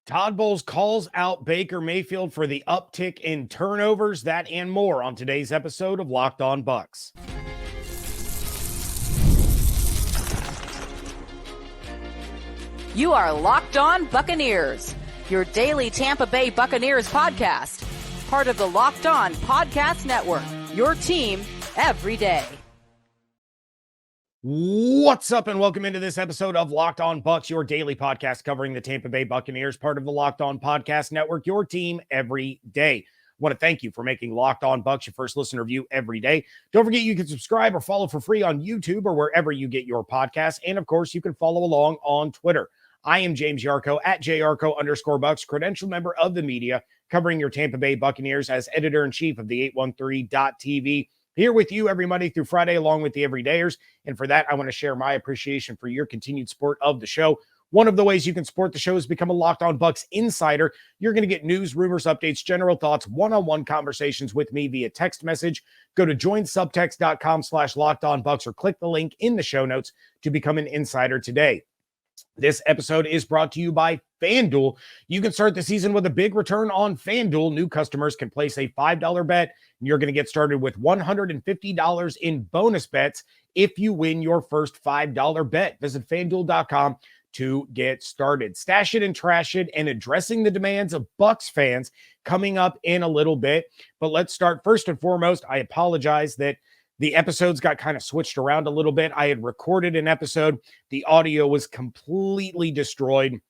Todd Bowles calls out Baker Mayfield for the uptick in turnovers. That and more on today's episode of Locked On Bucs. You are Locked On Buccaneers, your daily Tampa Bay Buccaneers podcast. Part of the Locked On Podcast Network, your team every day. What's up, and welcome into this episode of Locked On Bucs, your daily podcast covering the Tampa Bay Buccaneers, part of the Locked On Podcast Network, your team every day. I want to thank you for making Locked On Bucs your first listener view every day. Don't forget you can subscribe or follow for free on YouTube or wherever you get your podcasts. And of course, you can follow along on Twitter. I am James Yarcho at JYarcho_Bucs, credential member of the media, covering your Tampa Bay Buccaneers as editor-in-chief of the 813.TV. Here with you every Monday through Friday, along with the everydayers. And for that, I want to share my appreciation for your continued support of the show. One of the ways you can support the show is become a Locked On Bucs insider. You're going to get news, rumors, updates, general thoughts, one-on-one conversations with me via text message. Go to joinsubtext.com/LockedOnBucs or click the link in the show notes to become an insider today. This episode is brought to you by FanDuel. You can start the season with a big return on FanDuel. New customers can place a $5 bet, and you're going to get started with $150 in bonus bets if you win your first $5 bet. Visit FanDuel.com to get started. Stash it and trash it, and addressing the demands of Bucs fans coming up in a little bit. But let's start first and foremost. I apologize that the episodes got kind of switched around a little bit. I had recorded an episode. The audio was completely destroyed.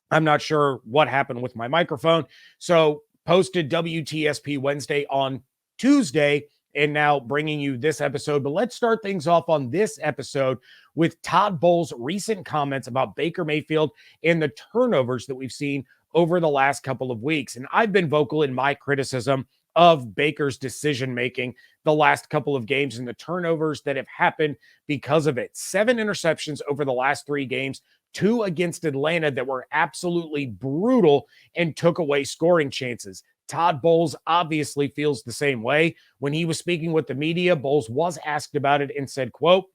I'm not sure what happened with my microphone. So posted WTSP Wednesday on Tuesday, and now bringing you this episode. But let's start things off on this episode with Todd Bowles' recent comments about Baker Mayfield and the turnovers that we've seen over the last couple of weeks. And I've been vocal in my criticism of Baker's decision-making the last couple of games and the turnovers that have happened because of it. 7 interceptions over the last 3 games, 2 against Atlanta that were absolutely brutal and took away scoring chances. Todd Bowles obviously feels the same way. When he was speaking with the media, Bowles was asked about it and said, quote,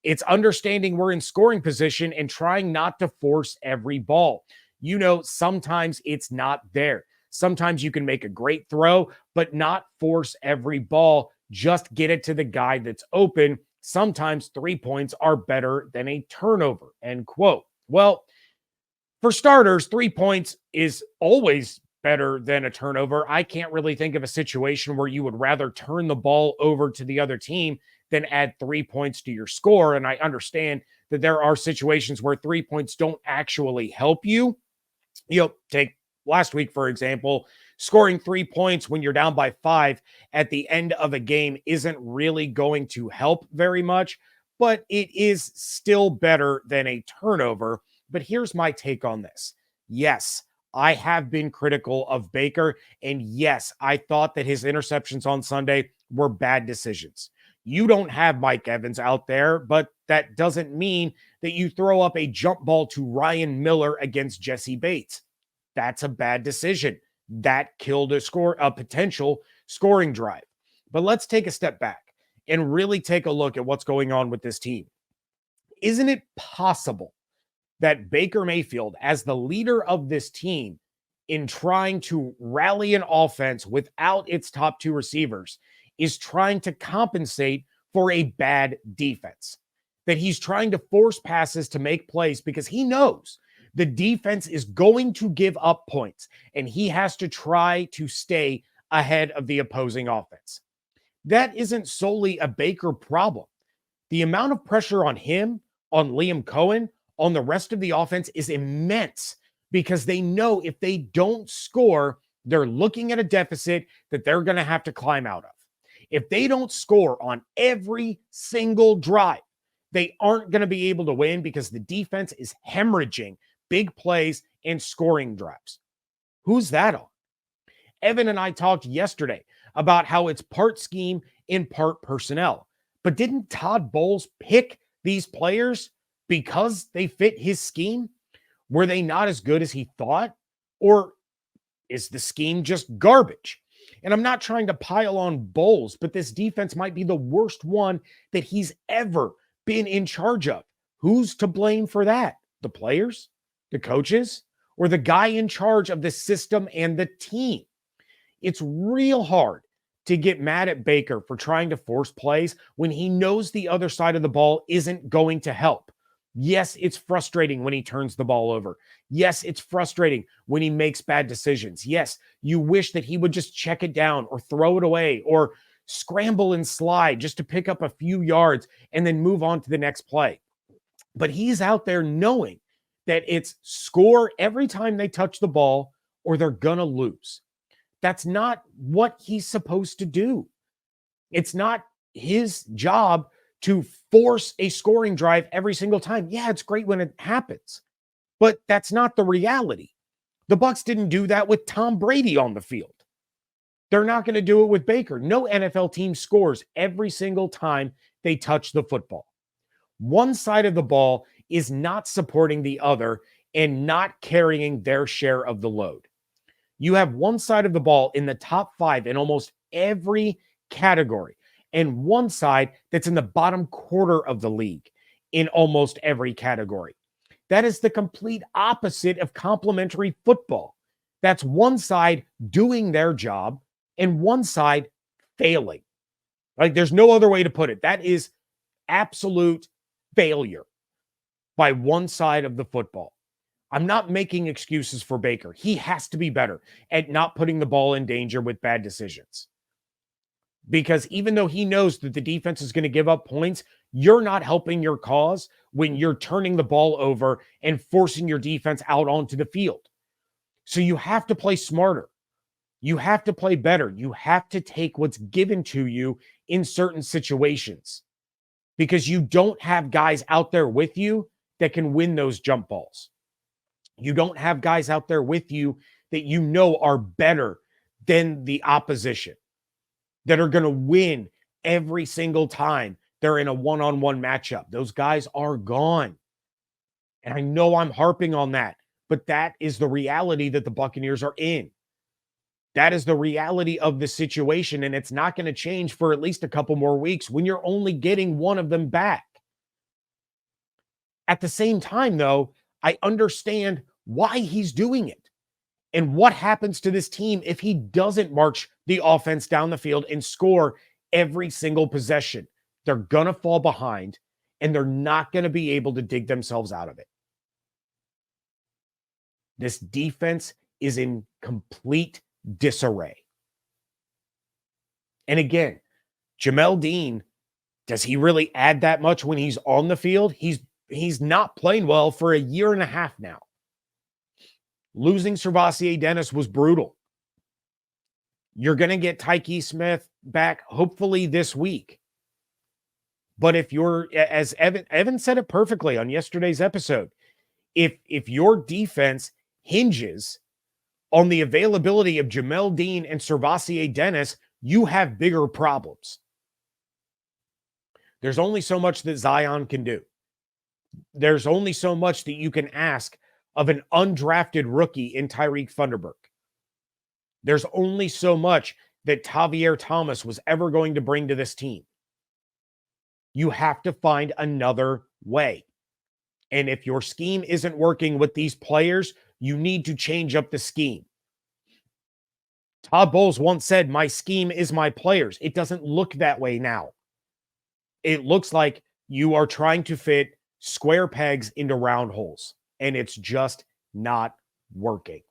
"It's understanding we're in scoring position and trying not to force every ball. You know, sometimes it's not there. Sometimes you can make a great throw, but not force every ball. Just get it to the guy that's open. Sometimes 3 points are better than a turnover," end quote. Well, for starters, 3 points is always better than a turnover. I can't really think of a situation where you would rather turn the ball over to the other team than add 3 points to your score. And I understand that there are situations where 3 points don't actually help you. Take last week, for example, scoring 3 points when you're down by 5 at the end of a game isn't really going to help very much, but it is still better than a turnover. But here's my take on this. Yes, I have been critical of Baker, and yes, I thought that his interceptions on Sunday were bad decisions. You don't have Mike Evans out there, but that doesn't mean that you throw up a jump ball to Ryan Miller against Jesse Bates. That's a bad decision. That killed a potential scoring drive. But let's take a step back and really take a look at what's going on with this team. Isn't it possible that Baker Mayfield, as the leader of this team, in trying to rally an offense without its top 2 receivers, is trying to compensate for a bad defense? That he's trying to force passes to make plays because he knows the defense is going to give up points, and he has to try to stay ahead of the opposing offense. That isn't solely a Baker problem. The amount of pressure on him, on Liam Cohen, on the rest of the offense is immense because they know if they don't score, they're looking at a deficit that they're going to have to climb out of. If they don't score on every single drive, they aren't going to be able to win because the defense is hemorrhaging big plays and scoring drives. Who's that on? Evan and I talked yesterday about how it's part scheme and part personnel. But didn't Todd Bowles pick these players because they fit his scheme? Were they not as good as he thought? Or is the scheme just garbage? And I'm not trying to pile on Bowles, but this defense might be the worst one that he's ever been in charge of. Who's to blame for that? The players? The coaches? or the guy in charge of the system and the team. It's real hard to get mad at Baker for trying to force plays when he knows the other side of the ball isn't going to help. Yes, it's frustrating when he turns the ball over. Yes, it's frustrating when he makes bad decisions. Yes, you wish that he would just check it down or throw it away or scramble and slide just to pick up a few yards and then move on to the next play. But he's out there knowing that it's score every time they touch the ball or they're going to lose. That's not what he's supposed to do. It's not his job to force a scoring drive every single time. Yeah, it's great when it happens, but that's not the reality. The Bucs didn't do that with Tom Brady on the field. They're not going to do it with Baker. No NFL team scores every single time they touch the football. One side of the ball is not supporting the other and not carrying their share of the load. You have one side of the ball in the top 5 in almost every category, and one side that's in the bottom quarter of the league in almost every category. That is the complete opposite of complementary football. That's one side doing their job and one side failing. Like, there's no other way to put it. That is absolute failure by one side of the football. I'm not making excuses for Baker. He has to be better at not putting the ball in danger with bad decisions. Because even though he knows that the defense is going to give up points, you're not helping your cause when you're turning the ball over and forcing your defense out onto the field. So you have to play smarter. You have to play better. You have to take what's given to you in certain situations, because you don't have guys out there with you that can win those jump balls. You don't have guys out there with you that you know are better than the opposition, that are going to win every single time they're in a one-on-one matchup. Those guys are gone. And I know I'm harping on that, but that is the reality that the Buccaneers are in. That is the reality of the situation, and it's not going to change for at least a couple more weeks when you're only getting one of them back. At the same time, though, I understand why he's doing it and what happens to this team if he doesn't march the offense down the field and score every single possession. They're going to fall behind, and they're not going to be able to dig themselves out of it. This defense is in complete disarray. And again, Jamel Dean, does he really add that much when he's on the field? He's not playing well for a year and a half now. Losing Servassier Dennis was brutal. You're going to get Tyke Smith back hopefully this week. But if you're, as Evan said it perfectly on yesterday's episode, if your defense hinges on the availability of Jamel Dean and Servassier Dennis, you have bigger problems. There's only so much that Zion can do. There's only so much that you can ask of an undrafted rookie in Tyreek Thunderberg. There's only so much that Tavier Thomas was ever going to bring to this team. You have to find another way. And if your scheme isn't working with these players, you need to change up the scheme. Todd Bowles once said, "My scheme is my players." It doesn't look that way now. It looks like you are trying to fit square pegs into round holes, and it's just not working.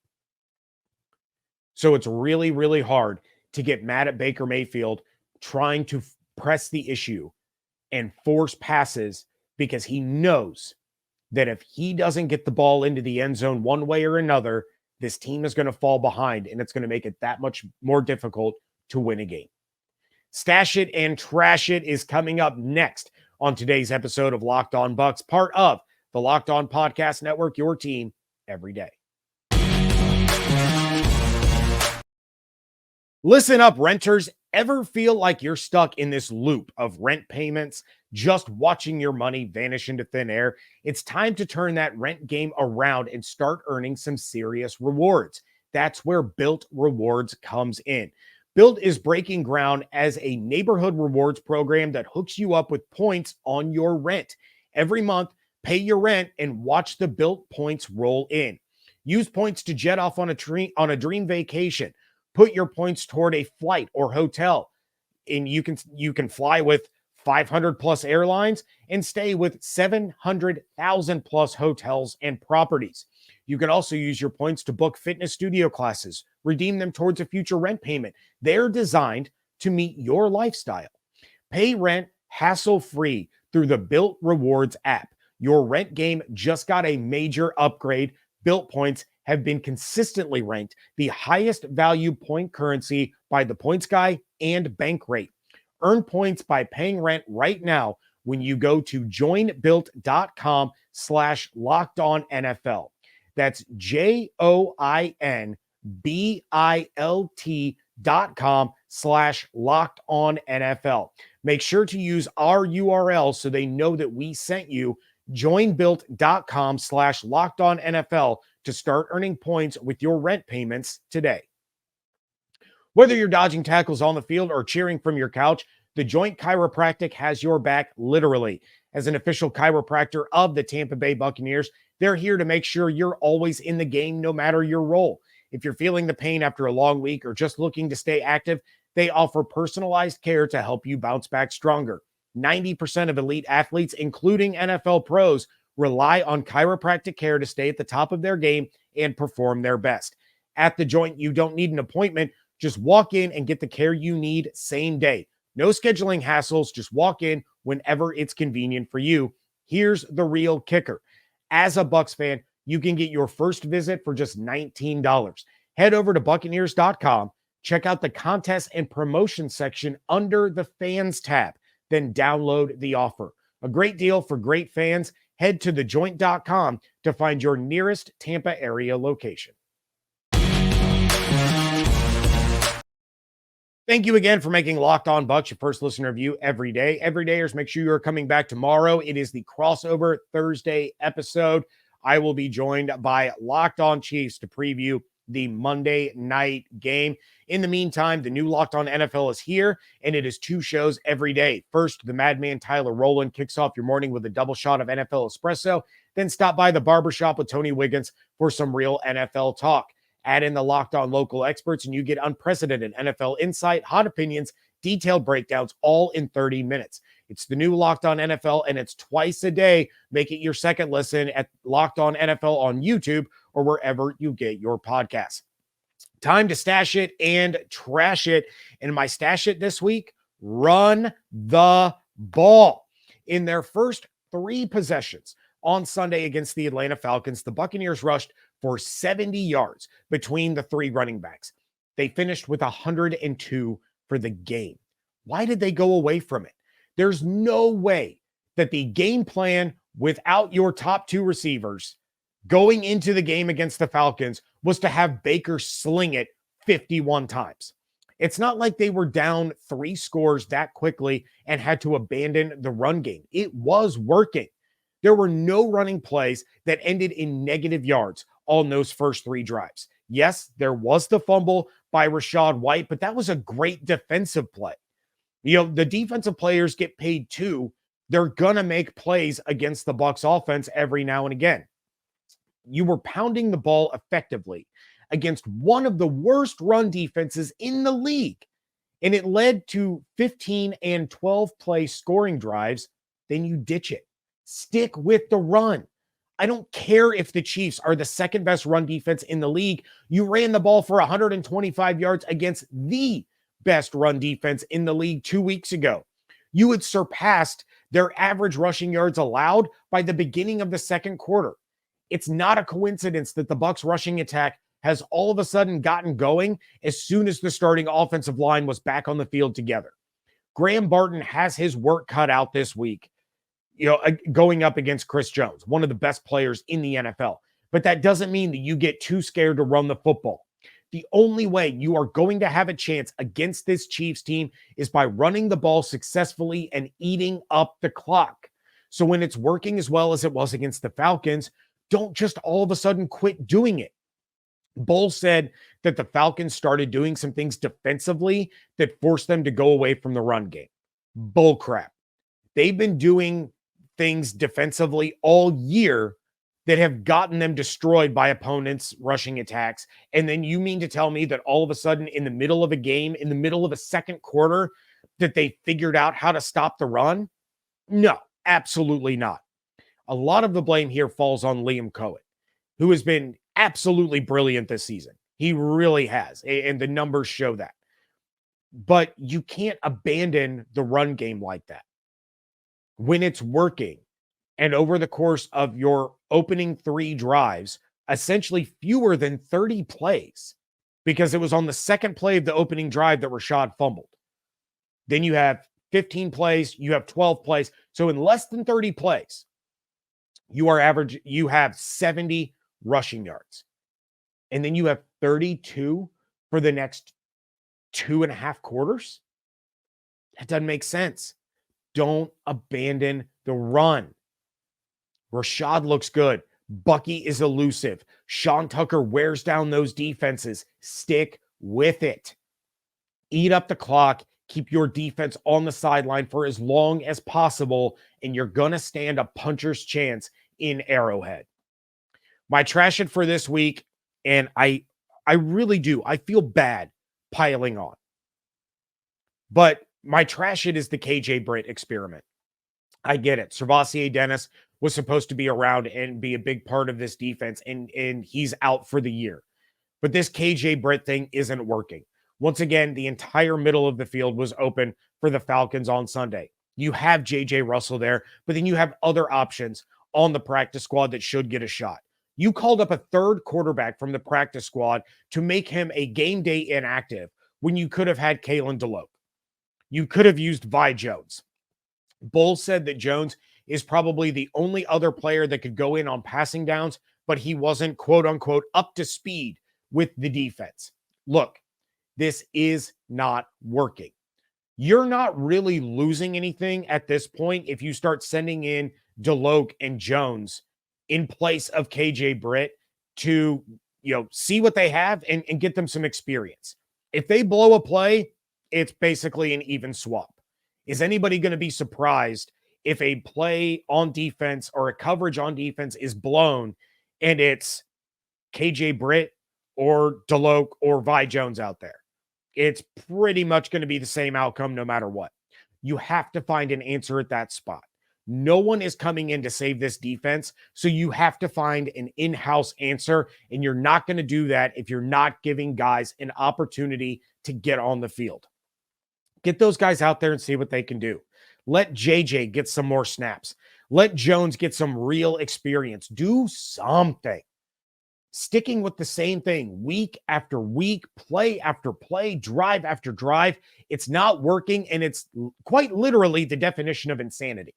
So it's really, really hard to get mad at Baker Mayfield trying to press the issue and force passes, because he knows that if he doesn't get the ball into the end zone one way or another, this team is going to fall behind, and it's going to make it that much more difficult to win a game. Stash It and Trash It is coming up next on today's episode of Locked On Bucs, part of the Locked On Podcast Network, your team every day. Listen up, renters. Ever feel like you're stuck in this loop of rent payments, just watching your money vanish into thin air? It's time to turn that rent game around and start earning some serious rewards. That's where Built Rewards comes in. Built is breaking ground as a neighborhood rewards program that hooks you up with points on your rent. Every month, pay your rent and watch the Built points roll in. Use points to jet off on a dream vacation. Put your points toward a flight or hotel, and you can fly with 500 plus airlines and stay with 700,000 plus hotels and properties. You can also use your points to book fitness studio classes, redeem them towards a future rent payment. They're designed to meet your lifestyle. Pay rent hassle-free through the Built Rewards app. Your rent game just got a major upgrade. Built points have been consistently ranked the highest value point currency by the Points Guy and Bankrate. Earn points by paying rent right now when you go to joinbuilt.com/lockedonnfl. That's joinbilt.com/lockedonnfl. Make sure to use our URL so they know that we sent you. Joinbuilt.com/lockedonnfl to start earning points with your rent payments today. Whether you're dodging tackles on the field or cheering from your couch, The Joint Chiropractic has your back, literally. As an official chiropractor of the Tampa Bay Buccaneers, they're here to make sure you're always in the game, no matter your role. If you're feeling the pain after a long week or just looking to stay active, they offer personalized care to help you bounce back stronger. 90% of elite athletes, including NFL pros, rely on chiropractic care to stay at the top of their game and perform their best. At The Joint, you don't need an appointment. Just walk in and get the care you need same day. No scheduling hassles. Just walk in whenever it's convenient for you. Here's the real kicker. As a Bucs fan, you can get your first visit for just $19. Head over to Buccaneers.com, check out the contest and promotion section under the fans tab, then download the offer. A great deal for great fans. Head to thejoint.com to find your nearest Tampa area location. Thank you again for making Locked On Bucs your first listener review every day. Everydayers, make sure you're coming back tomorrow. It is the crossover Thursday episode. I will be joined by Locked On Chiefs to preview the Monday night game. In the meantime, the new Locked On NFL is here, and it is 2 shows every day. First, the madman Tyler Rowland kicks off your morning with a double shot of NFL espresso. Then stop by the barbershop with Tony Wiggins for some real NFL talk. Add in the Locked On local experts, and you get unprecedented NFL insight, hot opinions, detailed breakdowns, all in 30 minutes. It's the new Locked On NFL, and it's twice a day. Make it your second listen at Locked On NFL on YouTube or wherever you get your podcasts. Time to stash it and trash it. And my stash it this week, run the ball. In their first 3 possessions on Sunday against the Atlanta Falcons, the Buccaneers rushed for 70 yards between the 3 running backs. They finished with 102 for the game. Why did they go away from it? There's no way that the game plan without your top 2 receivers going into the game against the Falcons was to have Baker sling it 51 times. It's not like they were down 3 scores that quickly and had to abandon the run game. It was working. There were no running plays that ended in negative yards on those first 3 drives. Yes, there was the fumble by Rachaad White, but that was a great defensive play. You know, the defensive players get paid too. They're going to make plays against the Bucs offense every now and again. You were pounding the ball effectively against one of the worst run defenses in the league, and it led to 15 and 12 play scoring drives. Then you ditch it. Stick with the run. I don't care if the Chiefs are the second best run defense in the league. You ran the ball for 125 yards against the best run defense in the league 2 weeks ago. You had surpassed their average rushing yards allowed by the beginning of the second quarter. It's not a coincidence that the Bucs rushing attack has all of a sudden gotten going as soon as the starting offensive line was back on the field together. Graham Barton has his work cut out this week, going up against Chris Jones, one of the best players in the NFL. But that doesn't mean that you get too scared to run the football. The only way you are going to have a chance against this Chiefs team is by running the ball successfully and eating up the clock. So when it's working as well as it was against the Falcons, don't just all of a sudden quit doing it. Bowles said that the Falcons started doing some things defensively that forced them to go away from the run game. Bull crap. They've been doing things defensively all year that have gotten them destroyed by opponents' rushing attacks. And then you mean to tell me that all of a sudden in the middle of a game, in the middle of a second quarter, that they figured out how to stop the run? No, absolutely not. A lot of the blame here falls on Liam Cohen, who has been absolutely brilliant this season. He really has, and the numbers show that. But you can't abandon the run game like that when it's working. And over the course of your opening 3 drives, essentially fewer than 30 plays, because it was on the second play of the opening drive that Rashad fumbled. Then you have 15 plays, you have 12 plays. So in less than 30 plays, you have 70 rushing yards. And then you have 32 for the next 2.5 quarters. That doesn't make sense. Don't abandon the run. Rashad looks good. Bucky is elusive. Sean Tucker wears down those defenses. Stick with it. Eat up the clock. Keep your defense on the sideline for as long as possible, and you're going to stand a puncher's chance in Arrowhead. My trash it for this week, and I really do. I feel bad piling on. But my trash it is the KJ Britt experiment. I get it. Servassier Dennis was supposed to be around and be a big part of this defense, and he's out for the year. But this KJ Britt thing isn't working. Once again, the entire middle of the field was open for the Falcons on Sunday. You have JJ Russell there, but then you have other options on the practice squad that should get a shot. You called up a third quarterback from the practice squad to make him a game day inactive when you could have had Kalen DeLoach. You could have used Vi Jones. Bowles said that Jones is probably the only other player that could go in on passing downs, but he wasn't, quote unquote, up to speed with the defense. Look, this is not working. You're not really losing anything at this point if you start sending in DeLoach and Jones in place of KJ Britt to, see what they have and get them some experience. If they blow a play, it's basically an even swap. Is anybody going to be surprised if a play on defense or a coverage on defense is blown and it's KJ Britt or DeLoach or Vi Jones out there? It's pretty much going to be the same outcome no matter what. You have to find an answer at that spot. No one is coming in to save this defense, so you have to find an in-house answer, and you're not going to do that if you're not giving guys an opportunity to get on the field. Get those guys out there and see what they can do. Let JJ get some more snaps. Let Jones get some real experience. Do something. Sticking with the same thing week after week, play after play, drive after drive, it's not working, and it's quite literally the definition of insanity.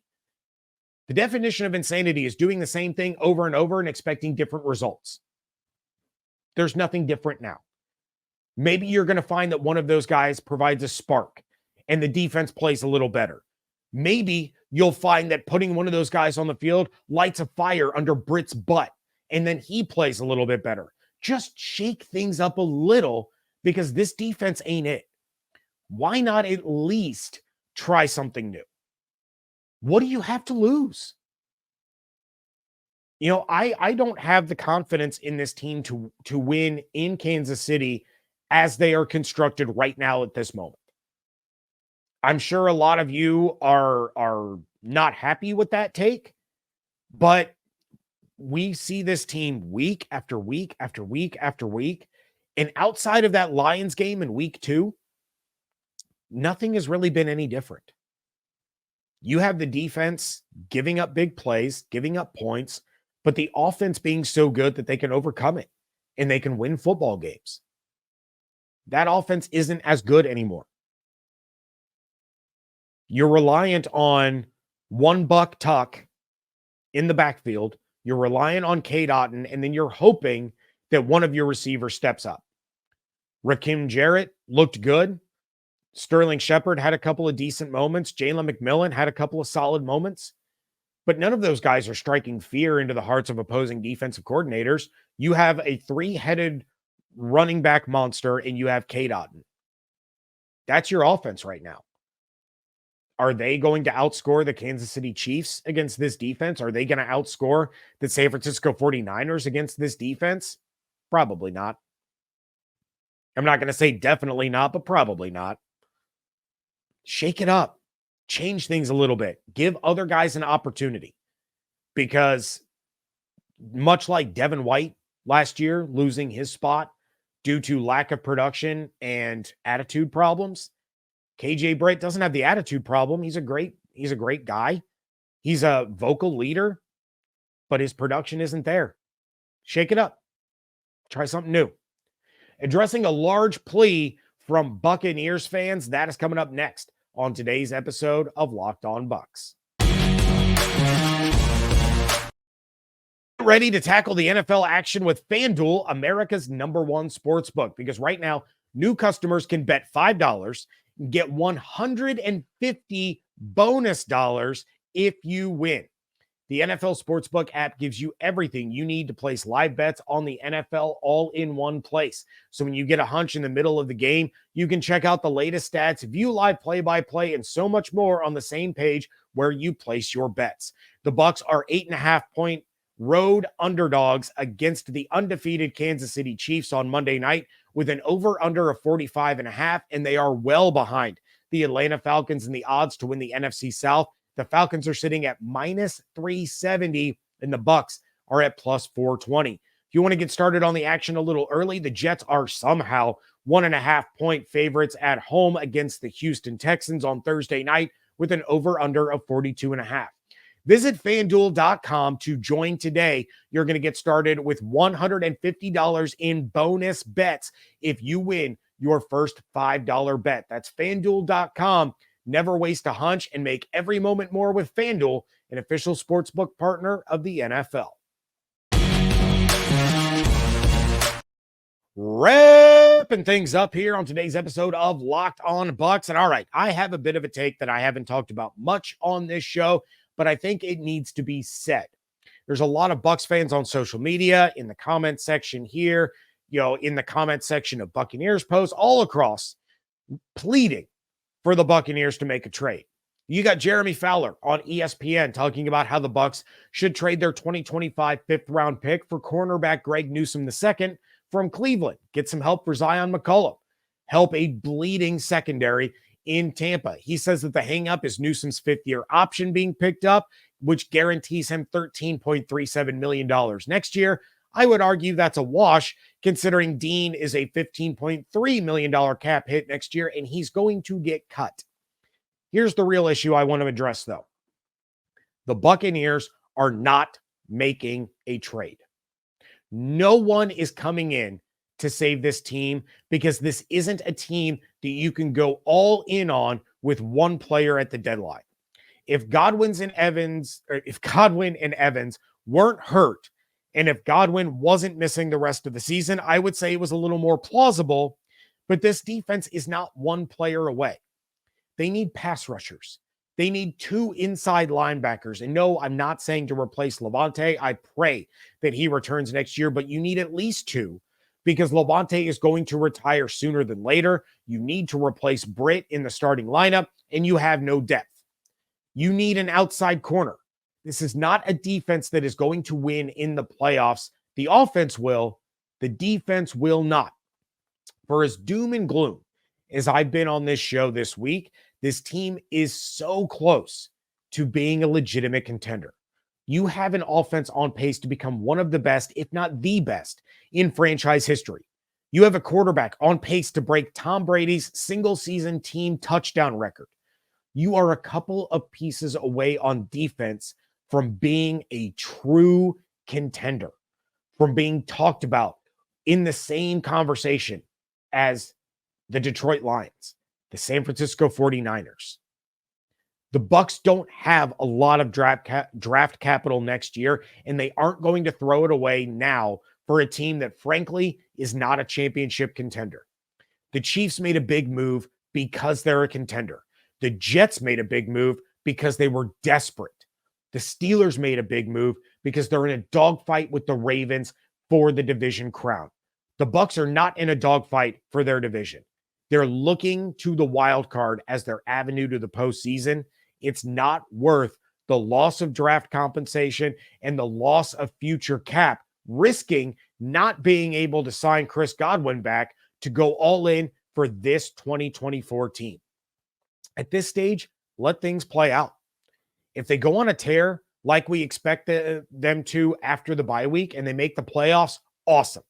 The definition of insanity is doing the same thing over and over and expecting different results. There's nothing different now. Maybe you're going to find that one of those guys provides a spark and the defense plays a little better. Maybe you'll find that putting one of those guys on the field lights a fire under Britt's butt, and then he plays a little bit better. Just shake things up a little, because this defense ain't it. Why not at least try something new? What do you have to lose? I don't have the confidence in this team to win in Kansas City as they are constructed right now at this moment. I'm sure a lot of you are not happy with that take, but we see this team week after week after week after week, and outside of that Lions game in week 2, nothing has really been any different. You have the defense giving up big plays, giving up points, but the offense being so good that they can overcome it and they can win football games. That offense isn't as good anymore. You're reliant on one Buck Tuck in the backfield. You're reliant on Cade Otton, and then you're hoping that one of your receivers steps up. Rakim Jarrett looked good. Sterling Shepard had a couple of decent moments. Jalen McMillan had a couple of solid moments. But none of those guys are striking fear into the hearts of opposing defensive coordinators. You have a 3-headed running back monster, and you have Cade Otton. That's your offense right now. Are they going to outscore the Kansas City Chiefs against this defense? Are they going to outscore the San Francisco 49ers against this defense? Probably not. I'm not going to say definitely not, but probably not. Shake it up. Change things a little bit. Give other guys an opportunity. Because much like Devin White last year, losing his spot due to lack of production and attitude problems, KJ Britt doesn't have the attitude problem. He's a great guy. He's a vocal leader, but his production isn't there. Shake it up. Try something new. Addressing a large plea from Buccaneers fans, that is coming up next on today's episode of Locked On Bucs. Ready to tackle the NFL action with FanDuel, America's #1 sportsbook, because right now, new customers can bet $5 and get $150 bonus dollars if you win. The NFL Sportsbook app gives you everything you need to place live bets on the NFL all in one place. So when you get a hunch in the middle of the game, you can check out the latest stats, view live play-by-play, and so much more on the same page where you place your bets. The Bucs are 8.5-point road underdogs against the undefeated Kansas City Chiefs on Monday night with an over-under of 45.5, and they are well behind the Atlanta Falcons in the odds to win the NFC South. The Falcons are sitting at -370, and the Bucs are at +420. If you want to get started on the action a little early, the Jets are somehow 1.5-point favorites at home against the Houston Texans on Thursday night with an over-under of 42.5. Visit FanDuel.com to join today. You're going to get started with $150 in bonus bets if you win your first $5 bet. That's FanDuel.com. Never waste a hunch and make every moment more with FanDuel, an official sportsbook partner of the NFL. Wrapping things up here on today's episode of Locked On Bucs. And all right, I have a bit of a take that I haven't talked about much on this show, but I think it needs to be said. There's a lot of Bucs fans on social media, in the comment section here, in the comment section of Buccaneers posts, all across, pleading for the Buccaneers to make a trade. You got Jeremy Fowler on ESPN talking about how the Bucs should trade their 2025 fifth-round pick for cornerback Greg Newsome II from Cleveland. Get some help for Zion McCollum. Help a bleeding secondary in Tampa. He says that the hang-up is Newsome's fifth-year option being picked up, which guarantees him $13.37 million next year. I would argue that's a wash, considering Dean is a $15.3 million cap hit next year, and he's going to get cut. Here's the real issue I want to address, though. The Buccaneers are not making a trade. No one is coming in to save this team, because this isn't a team that you can go all in on with one player at the deadline. If Godwin and Evans weren't hurt, and if Godwin wasn't missing the rest of the season, I would say it was a little more plausible, but this defense is not one player away. They need pass rushers. They need 2 inside linebackers. And no, I'm not saying to replace Levante. I pray that he returns next year, but you need at least 2, because Levante is going to retire sooner than later. You need to replace Britt in the starting lineup, and you have no depth. You need an outside corner. This is not a defense that is going to win in the playoffs. The offense will, the defense will not. For as doom and gloom as I've been on this show this week, this team is so close to being a legitimate contender. You have an offense on pace to become one of the best, if not the best, in franchise history. You have a quarterback on pace to break Tom Brady's single-season team touchdown record. You are a couple of pieces away on defense from being a true contender, from being talked about in the same conversation as the Detroit Lions, the San Francisco 49ers. The Bucs don't have a lot of draft capital next year, and they aren't going to throw it away now for a team that, frankly, is not a championship contender. The Chiefs made a big move because they're a contender. The Jets made a big move because they were desperate. The Steelers made a big move because they're in a dogfight with the Ravens for the division crown. The Bucs are not in a dogfight for their division. they're looking to the wild card as their avenue to the postseason, it's not worth the loss of draft compensation and the loss of future cap, risking not being able to sign Chris Godwin back to go all in for this 2024 team. At this stage, let things play out. If they go on a tear like we expect them to after the bye week and they make the playoffs, awesome.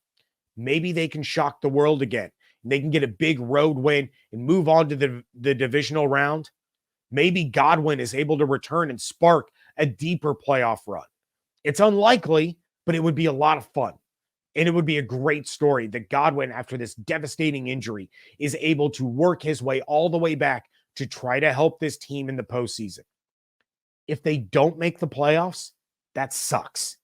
Maybe they can shock the world again. They can get a big road win and move on to the divisional round. Maybe Godwin is able to return and spark a deeper playoff run. It's unlikely, but it would be a lot of fun. And it would be a great story that Godwin, after this devastating injury, is able to work his way all the way back to try to help this team in the postseason. If they don't make the playoffs, that sucks.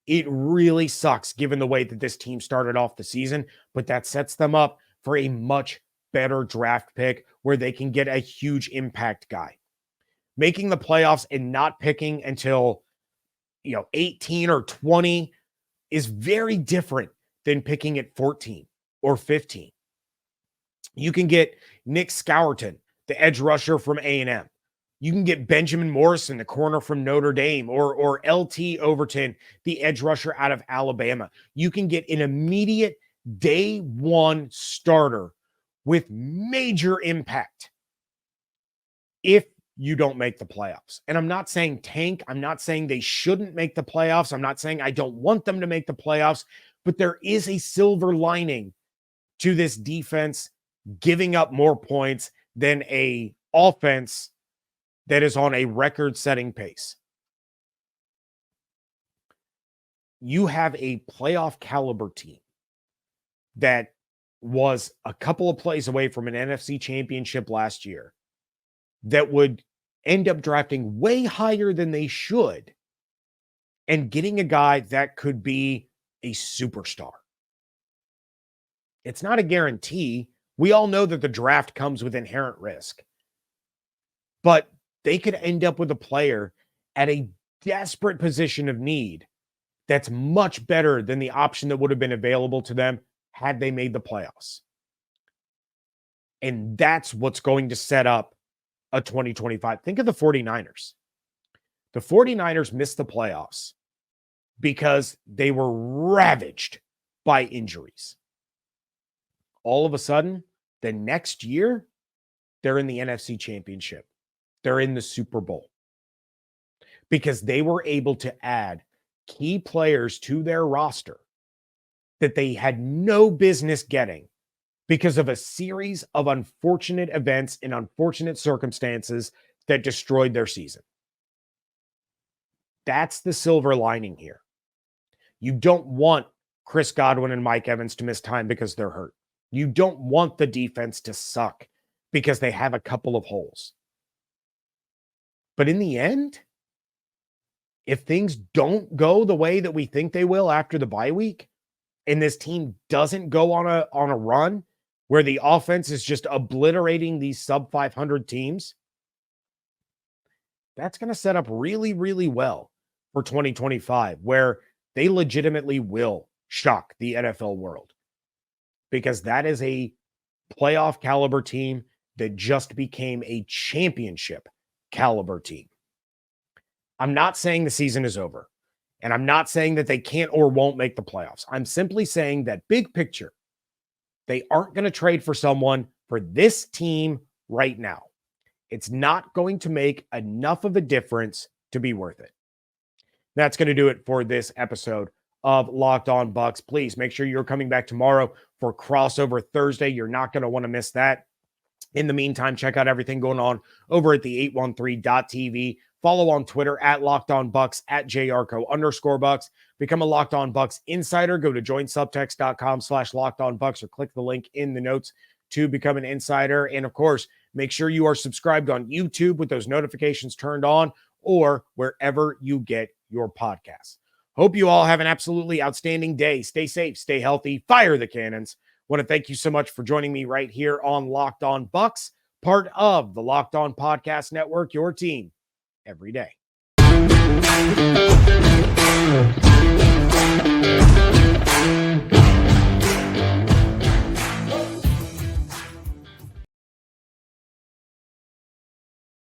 It really sucks given the way that this team started off the season, but that sets them up for a much better draft pick where they can get a huge impact guy. Making the playoffs and not picking until 18 or 20 is very different than picking at 14 or 15. You can get Nick Scourton, the edge rusher from A&M. You can get Benjamin Morrison, the corner from Notre Dame, or LT Overton, the edge rusher out of Alabama. You can get an immediate day one starter with major impact if you don't make the playoffs. And I'm not saying tank. I'm not saying they shouldn't make the playoffs. I'm not saying I don't want them to make the playoffs, but there is a silver lining to this defense giving up more points than a offense that is on a record-setting pace. You have a playoff caliber team that was a couple of plays away from an NFC championship last year that would end up drafting way higher than they should and getting a guy that could be a superstar. It's not a guarantee. We all know that the draft comes with inherent risk, but they could end up with a player at a desperate position of need that's much better than the option that would have been available to them had they made the playoffs. And that's what's going to set up a 2025. Think of the 49ers. The 49ers missed the playoffs because they were ravaged by injuries. All of a sudden, the next year, they're in the NFC Championship. They're in the Super Bowl because they were able to add key players to their roster that they had no business getting because of a series of unfortunate events and unfortunate circumstances that destroyed their season. That's the silver lining here. You don't want Chris Godwin and Mike Evans to miss time because they're hurt. You don't want the defense to suck because they have a couple of holes. But in the end, if things don't go the way that we think they will after the bye week, and this team doesn't go on a run where the offense is just obliterating these sub 500 teams, that's going to set up really, really well for 2025, where they legitimately will shock the NFL world, because that is a playoff caliber team that just became a championship caliber team. I'm not saying the season is over, and I'm not saying that they can't or won't make the playoffs. I'm simply saying that big picture, they aren't going to trade for someone for this team right now. It's not going to make enough of a difference to be worth it. That's going to do it for this episode of Locked On Bucs. Please make sure you're coming back tomorrow for Crossover Thursday. You're not going to want to miss that. In the meantime, check out everything going on over at the 813.tv. Follow on Twitter at Locked On Bucs, at @JYarcho_Bucs. Become a Locked On Bucs insider. Go to joinsubtext.com/Locked On Bucs or click the link in the notes to become an insider. And of course, make sure you are subscribed on YouTube with those notifications turned on, or wherever you get your podcasts. Hope you all have an absolutely outstanding day. Stay safe, stay healthy, fire the cannons. Want to thank you so much for joining me right here on Locked On Bucs, part of the Locked On Podcast Network, your team every day.